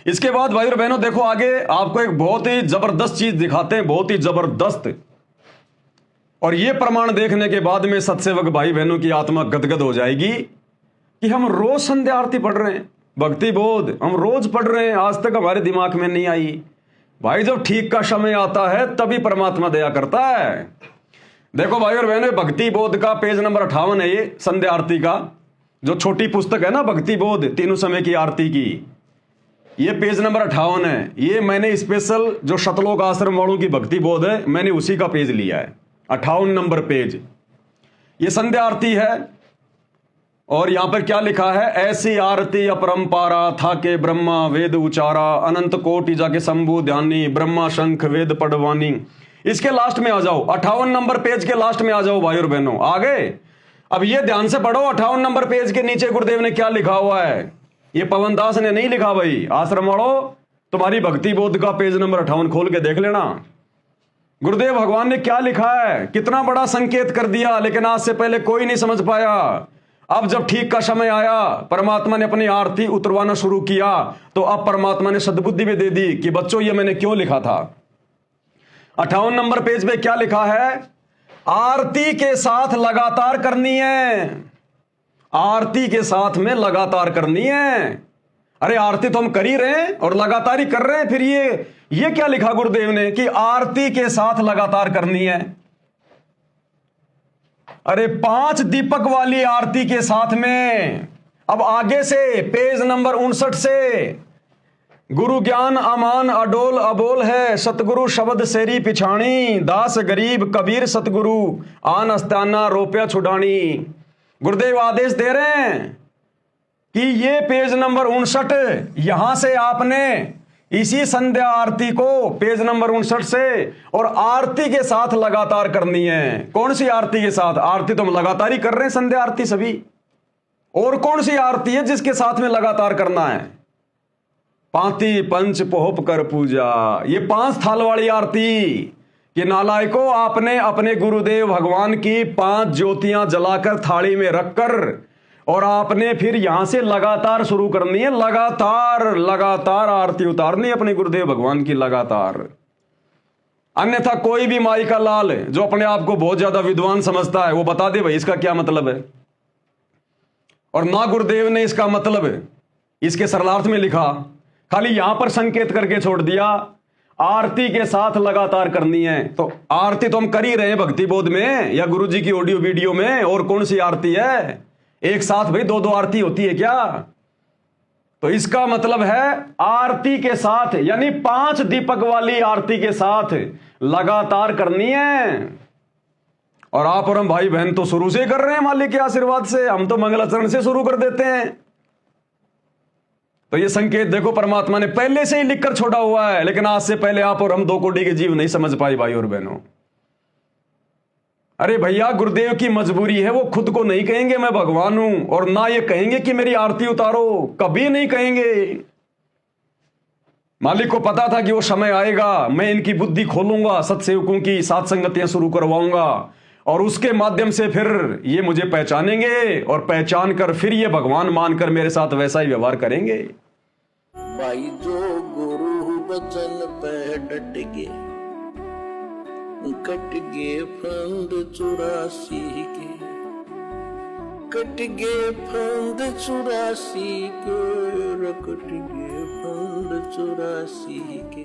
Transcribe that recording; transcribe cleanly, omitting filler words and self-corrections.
इसके बाद भाई और बहनों देखो आगे आपको एक बहुत ही जबरदस्त चीज दिखाते हैं, बहुत ही जबरदस्त। और यह प्रमाण देखने के बाद में सत्सेवक भाई बहनों की आत्मा गदगद हो जाएगी कि हम रोज संध्या आरती पढ़ रहे हैं, भक्ति बोध हम रोज पढ़ रहे हैं, आज तक हमारे दिमाग में नहीं आई। भाई जब ठीक का समय आता है तभी परमात्मा दया करता है। देखो भाई और बहनों, भक्ति बोध का पेज नंबर 58 है ये संध्या आरती का, जो छोटी पुस्तक है ना भक्ति बोध तीनों समय की आरती की, ये पेज नंबर 58 है। ये मैंने स्पेशल जो शतलोक आश्रम वालों की भक्ति बोध है, मैंने उसी का पेज लिया है, 58 नंबर पेज। ये संध्या आरती है और यहां पर क्या लिखा है, ऐसी आरती अपरंपारा था के ब्रह्मा वेद उचारा, अनंत कोटि जाके शंभु ध्यानी, ब्रह्मा शंख वेद पढ़वानी। इसके लास्ट में आ जाओ, 58 नंबर पेज के लास्ट में आ जाओ भाई और बहनों, आ गए। अब ये ध्यान से पढ़ो, 58 नंबर पेज के नीचे गुरुदेव ने क्या लिखा हुआ है। ये पवन दास ने नहीं लिखा भाई, आश्रम वालों तुम्हारी भक्ति बोध का पेज नंबर 58 खोल के देख लेना। गुरुदेव भगवान ने क्या लिखा है, कितना बड़ा संकेत कर दिया, लेकिन आज से पहले कोई नहीं समझ पाया। अब जब ठीक का समय आया, परमात्मा ने अपनी आरती उतरवाना शुरू किया, तो अब परमात्मा ने सद्बुद्धि भी दे दी कि बच्चों ये मैंने क्यों लिखा था। 58 नंबर पेज पे क्या लिखा है, आरती के साथ लगातार करनी है, आरती के साथ में लगातार करनी है। अरे आरती तो हम कर ही रहे हैं और लगातार ही कर रहे हैं, फिर ये क्या लिखा गुरुदेव ने कि आरती के साथ लगातार करनी है। अरे 5 दीपक वाली आरती के साथ में। अब आगे से पेज नंबर 59 से, गुरु ज्ञान अमान अडोल अबोल है, सतगुरु शब्द सेरी पिछाणी, दास गरीब कबीर सतगुरु आन अस्ताना रोपिया छुड़ानी। गुरुदेव आदेश दे रहे हैं कि ये पेज नंबर 59, यहां से आपने इसी संध्या आरती को पेज नंबर 59 से और आरती के साथ लगातार करनी है। कौन सी आरती के साथ, आरती तो हम लगातार ही कर रहे हैं, संध्या आरती सभी। और कौन सी आरती है जिसके साथ में लगातार करना है, पांति पंच पोहप कर पूजा, ये 5 थाल वाली आरती। कि नालायको आपने अपने गुरुदेव भगवान की 5 ज्योतियां जलाकर थाली में रखकर और आपने फिर यहां से लगातार शुरू करनी है, लगातार लगातार आरती उतारनी है अपने गुरुदेव भगवान की लगातार। अन्यथा कोई भी माई का लाल जो अपने आप को बहुत ज्यादा विद्वान समझता है वो बता दे भाई इसका क्या मतलब है। और ना गुरुदेव ने इसका मतलब इसके सरलार्थ में लिखा, खाली यहां पर संकेत करके छोड़ दिया आरती के साथ लगातार करनी है। तो आरती तो हम कर ही रहे हैं भक्ति बोध में या गुरु जी की ऑडियो वीडियो में, और कौन सी आरती है, एक साथ भाई 2-2 आरती होती है क्या। तो इसका मतलब है आरती के साथ, यानी 5 दीपक वाली आरती के साथ लगातार करनी है। और आप और हम भाई बहन तो शुरू से कर रहे हैं मालिक के आशीर्वाद से, हम तो मंगलाचरण से शुरू कर देते हैं। तो ये संकेत देखो परमात्मा ने पहले से ही लिखकर छोड़ा हुआ है, लेकिन आज से पहले आप और हम 2 कोटि के जीव नहीं समझ पाए भाई और बहनों। अरे भैया गुरुदेव की मजबूरी है, वो खुद को नहीं कहेंगे मैं भगवान हूं, और ना ये कहेंगे कि मेरी आरती उतारो, कभी नहीं कहेंगे। मालिक को पता था कि वो समय आएगा, मैं इनकी बुद्धि खोलूंगा, सत्सेवकों की साथ संगतियां शुरू करवाऊंगा और उसके माध्यम से फिर ये मुझे पहचानेंगे और पहचान कर फिर ये भगवान मानकर मेरे साथ वैसा ही व्यवहार करेंगे। भाई जो गुरु बचन पे डट गए, कट गए फंद 84 के, कट गए फंद 84 के, कट गए फंद 84 के।